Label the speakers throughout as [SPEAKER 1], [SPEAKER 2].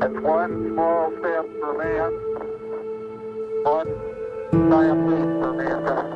[SPEAKER 1] It's one small step for man, one giant leap for mankind.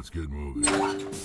[SPEAKER 2] Let's get moving.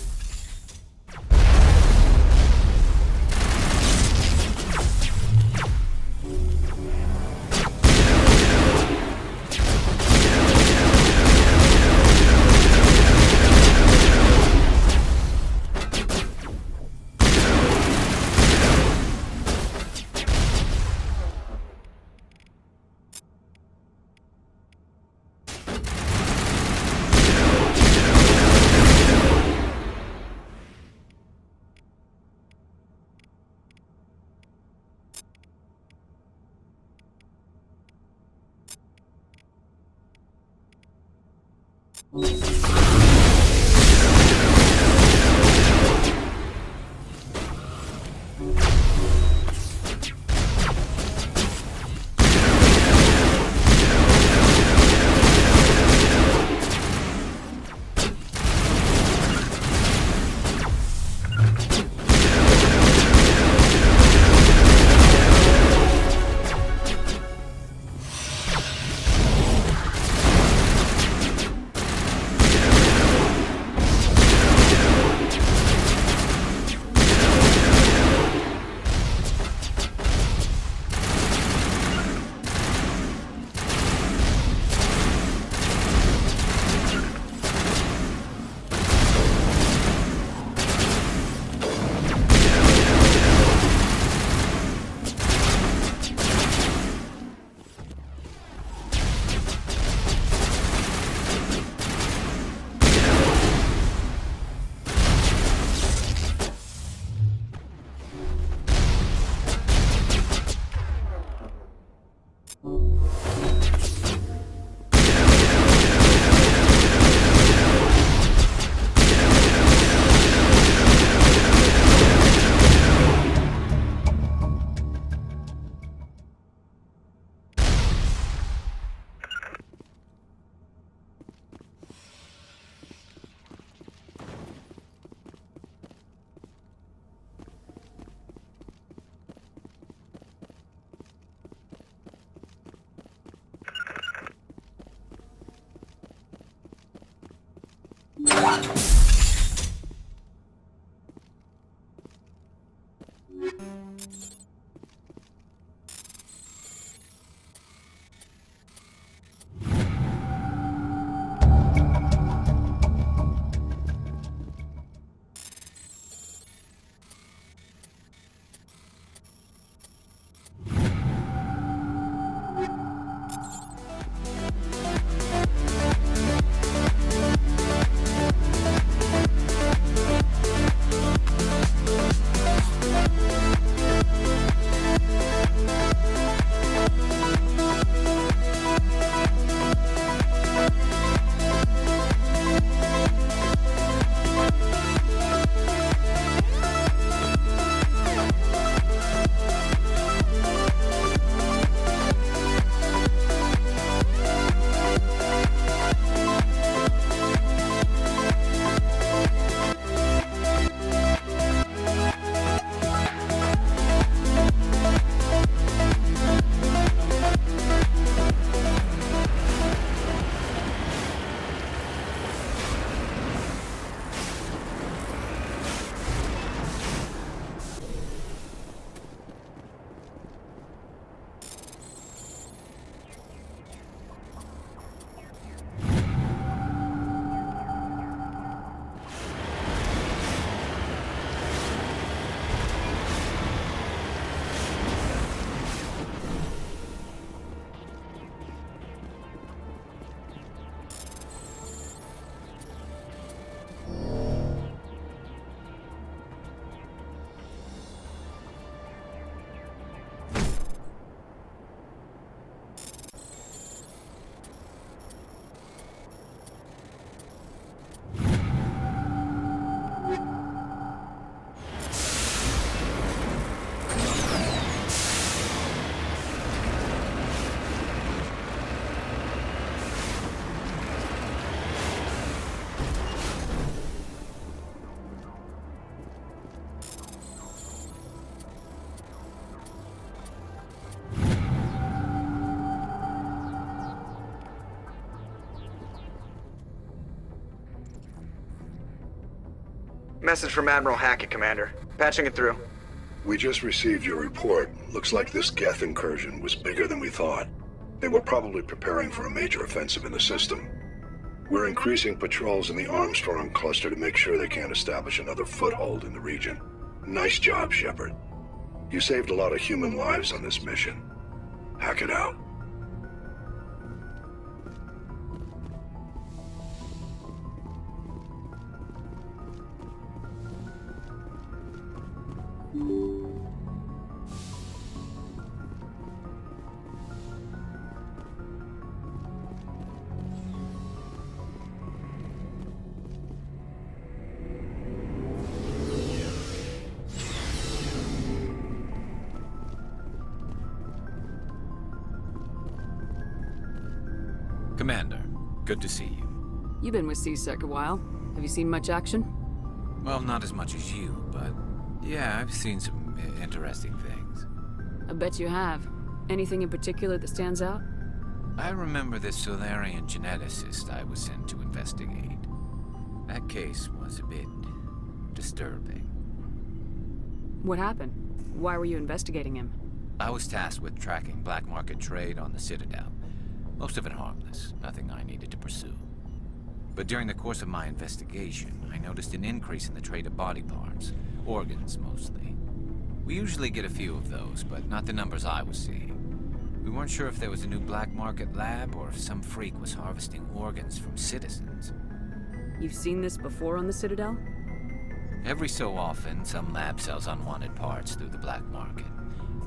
[SPEAKER 2] message from Admiral Hackett, Commander. Patching it through.
[SPEAKER 3] We just received your report. Looks like this Geth incursion was bigger than we thought. They were probably preparing for a major offensive in the system. We're increasing patrols in the Armstrong cluster to make sure they can't establish another foothold in the region. Nice job, Sheppard. You saved a lot of human lives on this mission. Hack it out.
[SPEAKER 4] Commander, good to see you.
[SPEAKER 5] You've been with C-Sec a while. Have you seen much action?
[SPEAKER 4] Well, not as much as you, but yeah, I've seen some interesting things.
[SPEAKER 5] I bet you have. Anything in particular that stands out?
[SPEAKER 4] I remember this Solarian geneticist I was sent to investigate. That case was a bit disturbing.
[SPEAKER 5] What happened? Why were you investigating him?
[SPEAKER 4] I was tasked with tracking black market trade on the Citadel. Most of it harmless, nothing I needed to pursue. But during the course of my investigation, I noticed an increase in the trade of body parts, organs mostly. We usually get a few of those, but not the numbers I was seeing. We weren't sure if there was a new black market lab or if some freak was harvesting organs from citizens.
[SPEAKER 5] You've seen this before on the Citadel?
[SPEAKER 4] Every so often, some lab sells unwanted parts through the black market,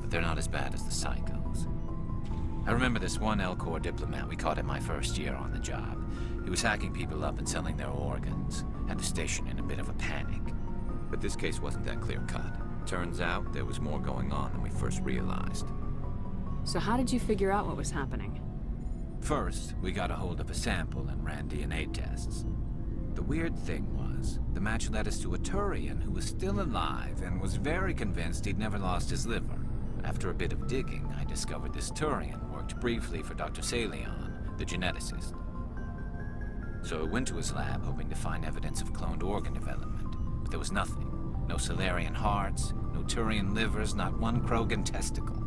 [SPEAKER 4] but they're not as bad as the psychos. I remember this one L-Corps diplomat we caught in my first year on the job. He was hacking people up and selling their organs. Had the station in a bit of a panic. But this case wasn't that clear-cut. Turns out there was more going on than we first realized.
[SPEAKER 5] So how did you figure out what was happening?
[SPEAKER 4] First, we got a hold of a sample and ran DNA tests. The weird thing was, the match led us to a Turian who was still alive and was very convinced he'd never lost his liver. After a bit of digging, I discovered this Turian worked briefly for Dr. Salion, the geneticist. So I went to his lab hoping to find evidence of cloned organ development, but there was nothing. No Solarian hearts, no Turian livers, not one Krogan testicle.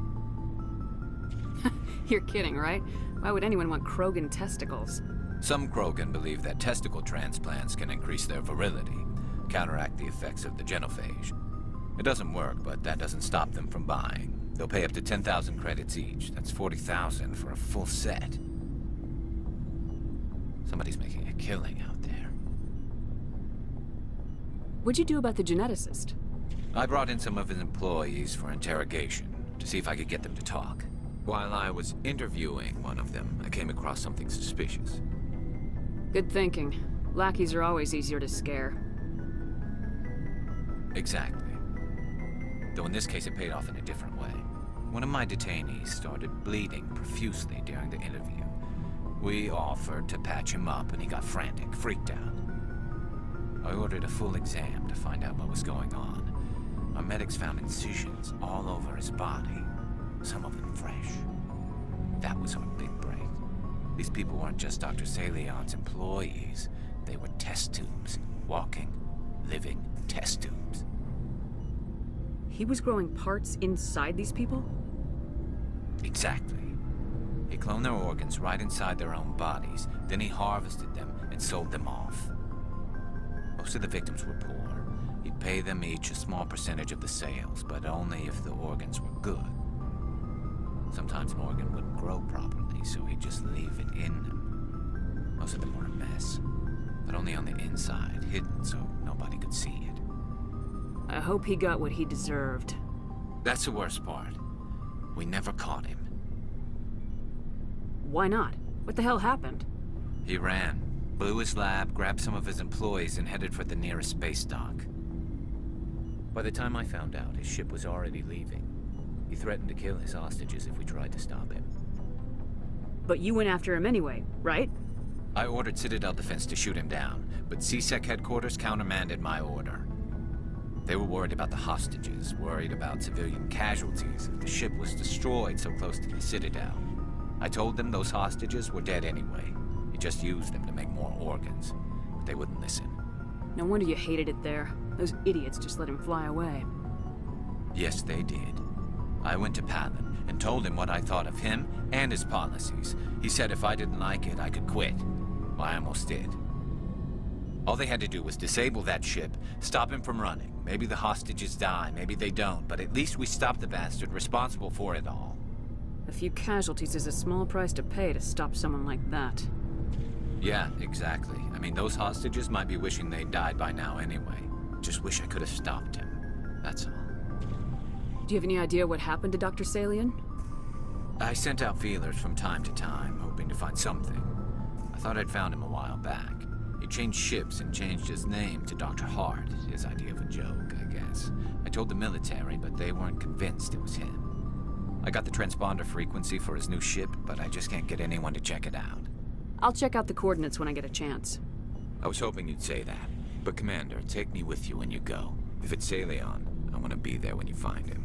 [SPEAKER 5] You're kidding, right? Why would anyone want Krogan testicles?
[SPEAKER 4] Some Krogan believe that testicle transplants can increase their virility, counteract the effects of the genophage. It doesn't work, but that doesn't stop them from buying. They'll pay up to 10,000 credits each. That's 40,000 for a full set. Somebody's making a killing out there.
[SPEAKER 5] What'd you do about the geneticist?
[SPEAKER 4] I brought in some of his employees for interrogation, to see if I could get them to talk. While I was interviewing one of them, I came across something suspicious.
[SPEAKER 5] Good thinking. Lackeys are always easier to scare.
[SPEAKER 4] Exactly. Though in this case it paid off in a different way. One of my detainees started bleeding profusely during the interview. We offered to patch him up and he got frantic, freaked out. I ordered a full exam to find out what was going on. Our medics found incisions all over his body, some of them fresh. That was our big break. These people weren't just Dr. Salion's employees. They were test tubes. Walking, living test tubes.
[SPEAKER 5] He was growing parts inside these people?
[SPEAKER 4] Exactly. He cloned their organs right inside their own bodies. Then he harvested them and sold them off. Most of the victims were poor. He'd pay them each a small percentage of the sales, but only if the organs were good. Sometimes an organ wouldn't grow properly, so he'd just leave it in them. Most of them were a mess, but only on the inside, hidden so nobody could see it.
[SPEAKER 5] I hope he got what he deserved.
[SPEAKER 4] That's the worst part. We never caught him.
[SPEAKER 5] Why not? What the hell happened?
[SPEAKER 4] He ran, blew his lab, grabbed some of his employees, and headed for the nearest space dock. By the time I found out, his ship was already leaving. He threatened to kill his hostages if we tried to stop him.
[SPEAKER 5] But you went after him anyway, right?
[SPEAKER 4] I ordered Citadel Defense to shoot him down, but C-Sec headquarters countermanded my order. They were worried about the hostages, worried about civilian casualties if the ship was destroyed so close to the Citadel. I told them those hostages were dead anyway. He just used them to make more organs, but they wouldn't listen.
[SPEAKER 5] No wonder you hated it there. Those idiots just let him fly away.
[SPEAKER 4] Yes, they did. I went to Palin and told him what I thought of him and his policies. He said if I didn't like it, I could quit. Well, I almost did. All they had to do was disable that ship, stop him from running. Maybe the hostages die, maybe they don't, but at least we stopped the bastard responsible for it all.
[SPEAKER 5] A few casualties is a small price to pay to stop someone like that.
[SPEAKER 4] Yeah, exactly. I mean, those hostages might be wishing they'd died by now anyway. Just wish I could have stopped him. That's all.
[SPEAKER 5] Do you have any idea what happened to Dr. Salian?
[SPEAKER 4] I sent out feelers from time to time, hoping to find something. I thought I'd found him a while back. He changed ships and changed his name to Dr. Hart, his idea of a joke, I guess. I told the military, but they weren't convinced it was him. I got the transponder frequency for his new ship, but I just can't get anyone to check it out.
[SPEAKER 5] I'll check out the coordinates when I get a chance.
[SPEAKER 4] I was hoping you'd say that. But Commander, take me with you when you go. If it's Salion, I want to be there when you find him.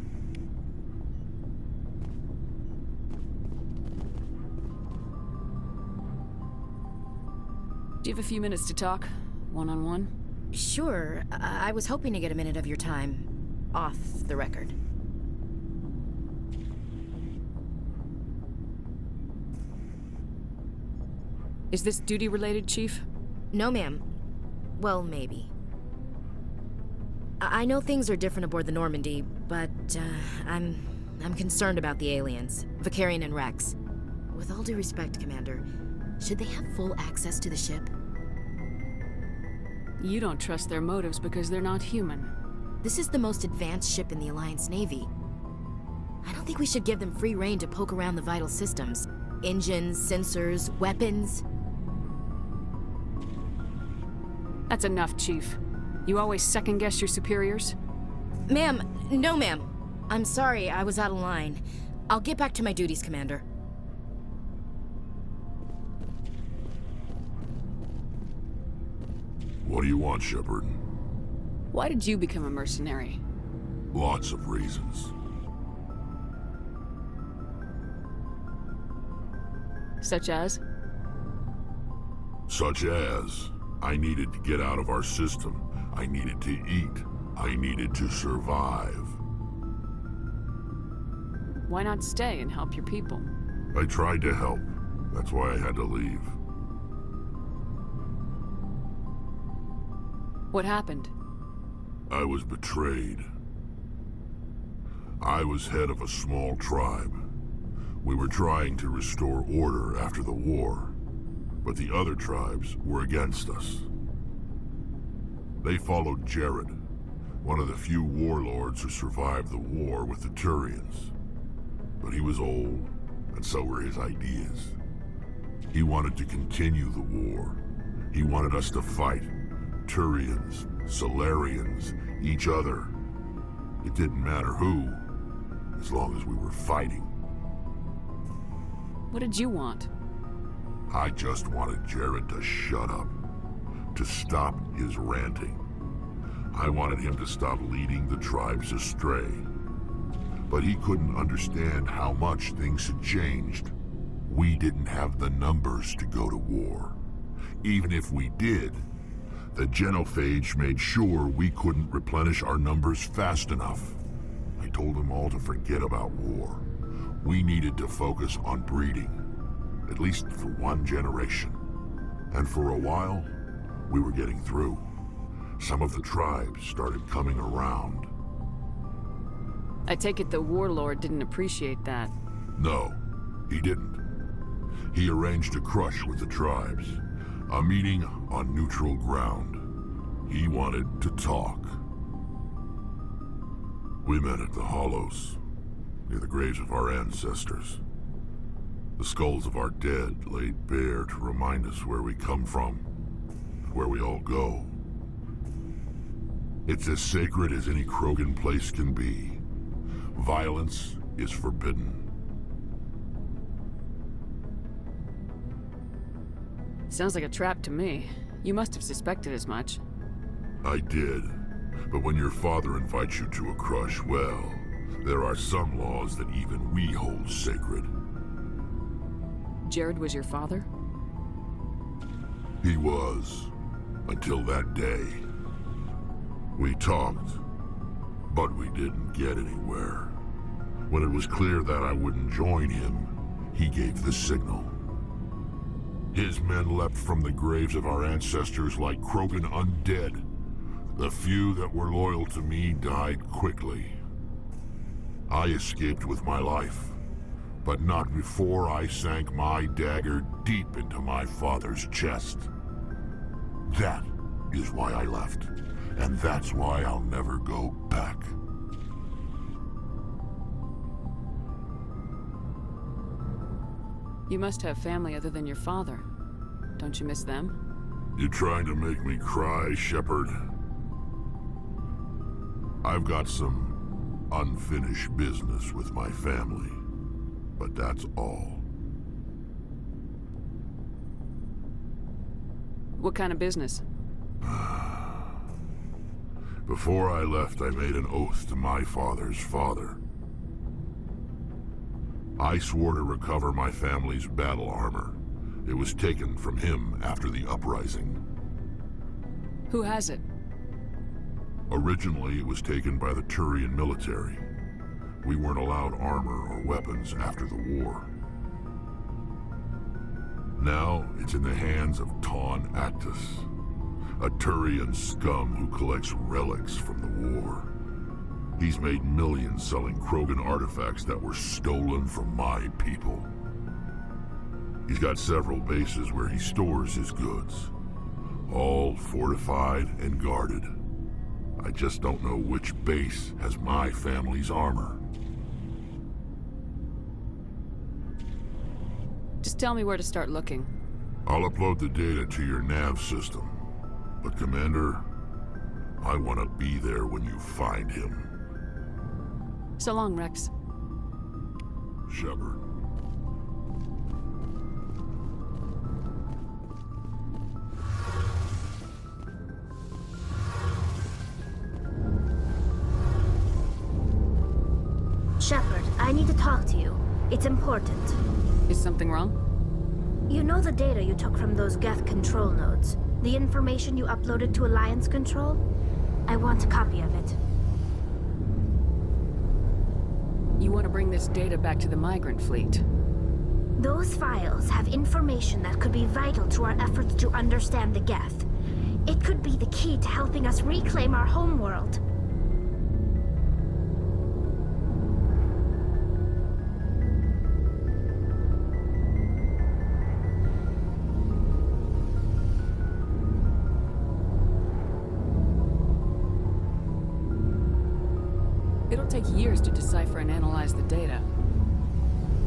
[SPEAKER 5] Do you have a few minutes to talk? One-on-one?
[SPEAKER 6] Sure. I was hoping to get a minute of your time off the record.
[SPEAKER 5] Is this duty-related, Chief?
[SPEAKER 6] No, ma'am. Well, maybe. I know things are different aboard the Normandy, but I'm concerned about the aliens, Vicarian and Rex. With all due respect, Commander, should they have full access to the ship?
[SPEAKER 5] You don't trust their motives because they're not human.
[SPEAKER 6] This is the most advanced ship in the Alliance Navy. I don't think we should give them free rein to poke around the vital systems. Engines, sensors, weapons.
[SPEAKER 5] That's enough, Chief. You always second-guess your superiors?
[SPEAKER 6] Ma'am, no ma'am. I'm sorry, I was out of line. I'll get back to my duties, Commander.
[SPEAKER 7] What do you want, Sheppard?
[SPEAKER 5] Why did you become a mercenary?
[SPEAKER 7] Lots of reasons.
[SPEAKER 5] Such as?
[SPEAKER 7] Such as, I needed to get out of our system. I needed to eat. I needed to survive.
[SPEAKER 5] Why not stay and help your people?
[SPEAKER 7] I tried to help. That's why I had to leave.
[SPEAKER 5] What happened?
[SPEAKER 7] I was betrayed. I was head of a small tribe. We were trying to restore order after the war, but the other tribes were against us. They followed Jared, one of the few warlords who survived the war with the Turians. But he was old, and so were his ideas. He wanted to continue the war. He wanted us to fight. Turians, Solarians, each other. It didn't matter who, as long as we were fighting.
[SPEAKER 5] What did you want?
[SPEAKER 7] I just wanted Jared to shut up, to stop his ranting. I wanted him to stop leading the tribes astray. But he couldn't understand how much things had changed. We didn't have the numbers to go to war. Even if we did, the genophage made sure we couldn't replenish our numbers fast enough. I told them all to forget about war. We needed to focus on breeding, at least for one generation. And for a while, we were getting through. Some of the tribes started coming around.
[SPEAKER 5] I take it the warlord didn't appreciate that.
[SPEAKER 7] No, he didn't. He arranged a crush with the tribes. A meeting on neutral ground. He wanted to talk. We met at the Hollows, near the graves of our ancestors. The skulls of our dead laid bare to remind us where we come from, and where we all go. It's as sacred as any Krogan place can be. Violence is forbidden.
[SPEAKER 5] Sounds like a trap to me. You must have suspected as much.
[SPEAKER 7] I did. But when your father invites you to a crush, well, there are some laws that even we hold sacred.
[SPEAKER 5] Jared was your father?
[SPEAKER 7] He was. Until that day. We talked, but we didn't get anywhere. When it was clear that I wouldn't join him, he gave the signal. His men leapt from the graves of our ancestors like Krogan undead. The few that were loyal to me died quickly. I escaped with my life, but not before I sank my dagger deep into my father's chest. That is why I left, and that's why I'll never go back.
[SPEAKER 5] You must have family other than your father. Don't you miss them?
[SPEAKER 7] You trying to make me cry, Sheppard? I've got some unfinished business with my family, but that's all.
[SPEAKER 5] What kind of business?
[SPEAKER 7] Before I left, I made an oath to my father's father. I swore to recover my family's battle armor. It was taken from him after the uprising.
[SPEAKER 5] Who has it?
[SPEAKER 7] Originally, it was taken by the Turian military. We weren't allowed armor or weapons after the war. Now, it's in the hands of Taun Actus, a Turian scum who collects relics from the war. He's made millions selling Krogan artifacts that were stolen from my people. He's got several bases where he stores his goods, all fortified and guarded. I just don't know which base has my family's armor.
[SPEAKER 5] Just tell me where to start looking.
[SPEAKER 7] I'll upload the data to your nav system. But Commander, I want to be there when you find him.
[SPEAKER 5] So long, Rex.
[SPEAKER 7] Sheppard.
[SPEAKER 8] Sheppard, I need to talk to you. It's important.
[SPEAKER 5] Is something wrong?
[SPEAKER 8] You know the data you took from those Geth control nodes? The information you uploaded to Alliance Control? I want a copy of it.
[SPEAKER 5] You want to bring this data back to the migrant fleet?
[SPEAKER 8] Those files have information that could be vital to our efforts to understand the Geth. It could be the key to helping us reclaim our homeworld.
[SPEAKER 5] It'll take years to decipher and analyze the data.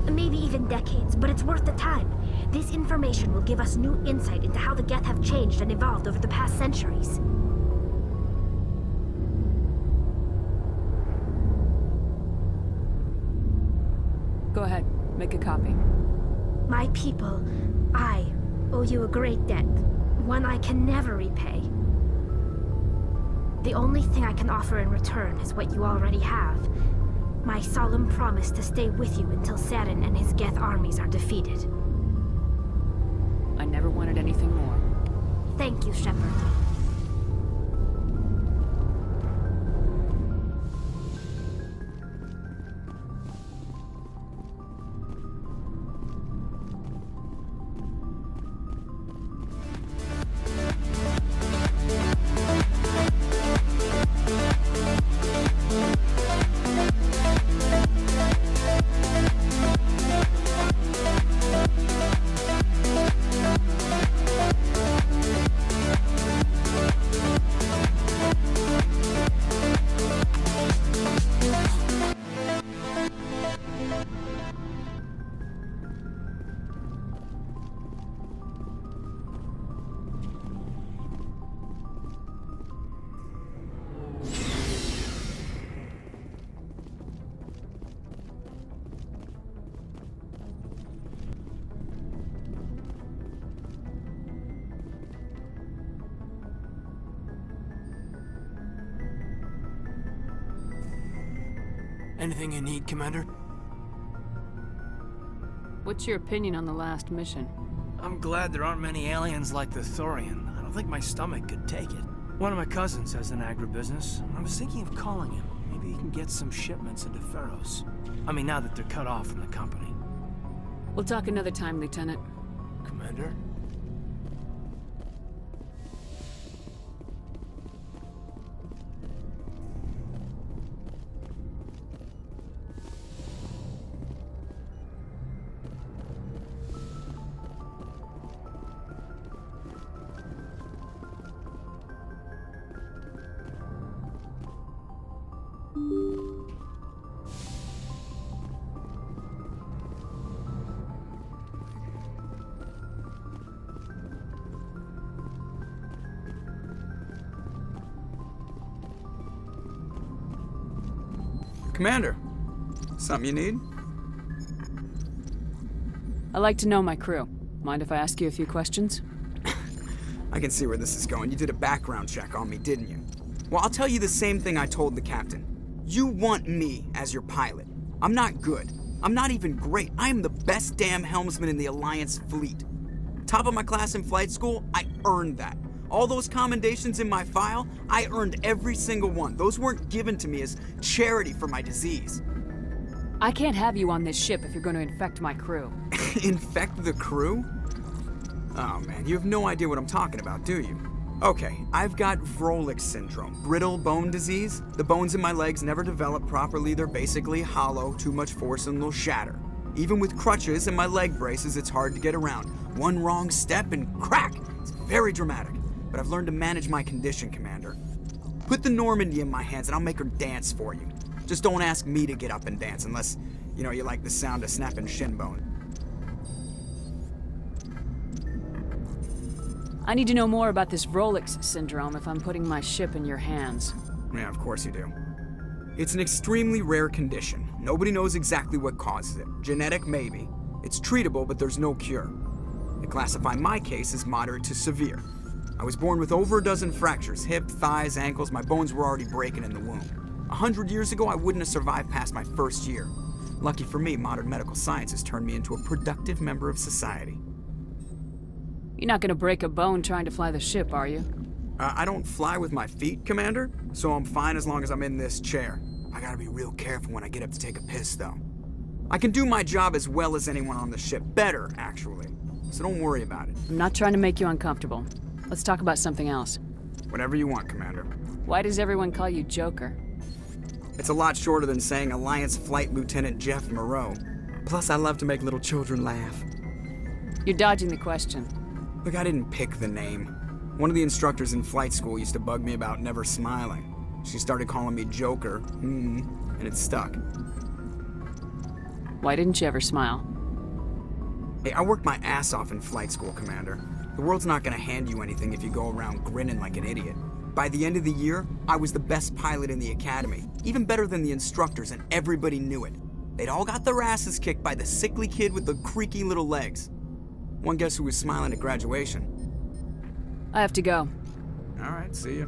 [SPEAKER 8] Maybe even decades, but it's worth the time. This information will give us new insight into how the Geth have changed and evolved over the past centuries.
[SPEAKER 5] Go ahead, make a copy.
[SPEAKER 8] My people, I owe you a great debt, one I can never repay. The only thing I can offer in return is what you already have. My solemn promise to stay with you until Saren and his Geth armies are defeated.
[SPEAKER 5] I never wanted anything more.
[SPEAKER 8] Thank you, Sheppard.
[SPEAKER 9] Anything you need, Commander?
[SPEAKER 5] What's your opinion on the last mission?
[SPEAKER 9] I'm glad there aren't many aliens like the Thurian. I don't think my stomach could take it. One of my cousins has an agribusiness. I was thinking of calling him. Maybe he can get some shipments into Pharos. I mean, now that they're cut off from the company.
[SPEAKER 5] We'll talk another time, Lieutenant.
[SPEAKER 9] Commander?
[SPEAKER 10] Commander, something you need?
[SPEAKER 5] I like to know my crew. Mind if I ask you a few questions?
[SPEAKER 10] I can see where this is going. You did a background check on me, didn't you? Well, I'll tell you the same thing I told the captain. You want me as your pilot. I'm not good. I'm not even great. I am the best damn helmsman in the Alliance fleet. Top of my class in flight school, I earned that. All those commendations in my file, I earned every single one. Those weren't given to me as charity for my disease.
[SPEAKER 5] I can't have you on this ship if you're going to infect my crew.
[SPEAKER 10] Infect the crew? Oh man, you have no idea what I'm talking about, do you? Okay, I've got Vrolik syndrome, brittle bone disease. The bones in my legs never develop properly. They're basically hollow, too much force and they'll shatter. Even with crutches and my leg braces, it's hard to get around. One wrong step and crack! It's very dramatic. But I've learned to manage my condition, Commander. Put the Normandy in my hands and I'll make her dance for you. Just don't ask me to get up and dance unless, you like the sound of snapping shin bone.
[SPEAKER 5] I need to know more about this Vrolik syndrome if I'm putting my ship in your hands.
[SPEAKER 10] Yeah, of course you do. It's an extremely rare condition. Nobody knows exactly what causes it. Genetic, maybe. It's treatable, but there's no cure. They classify my case as moderate to severe. I was born with over a dozen fractures, hip, thighs, ankles. My bones were already breaking in the womb. 100 years ago, I wouldn't have survived past my first year. Lucky for me, modern medical science has turned me into a productive member of society.
[SPEAKER 5] You're not gonna break a bone trying to fly the ship, are you?
[SPEAKER 10] I don't fly with my feet, Commander, so I'm fine as long as I'm in this chair. I gotta be real careful when I get up to take a piss, though. I can do my job as well as anyone on the ship. Better, actually. So don't worry about it.
[SPEAKER 5] I'm not trying to make you uncomfortable. Let's talk about something else.
[SPEAKER 10] Whatever you want, Commander.
[SPEAKER 5] Why does everyone call you Joker?
[SPEAKER 10] It's a lot shorter than saying Alliance Flight Lieutenant Jeff Moreau. Plus, I love to make little children laugh.
[SPEAKER 5] You're dodging the question.
[SPEAKER 10] Look, I didn't pick the name. One of the instructors in flight school used to bug me about never smiling. She started calling me Joker, and it stuck.
[SPEAKER 5] Why didn't you ever smile?
[SPEAKER 10] Hey, I worked my ass off in flight school, Commander. The world's not gonna hand you anything if you go around grinning like an idiot. By the end of the year, I was the best pilot in the academy, even better than the instructors, and everybody knew it. They'd all got their asses kicked by the sickly kid with the creaky little legs. One guess who was smiling at graduation?
[SPEAKER 5] I have to go.
[SPEAKER 10] All right, see ya.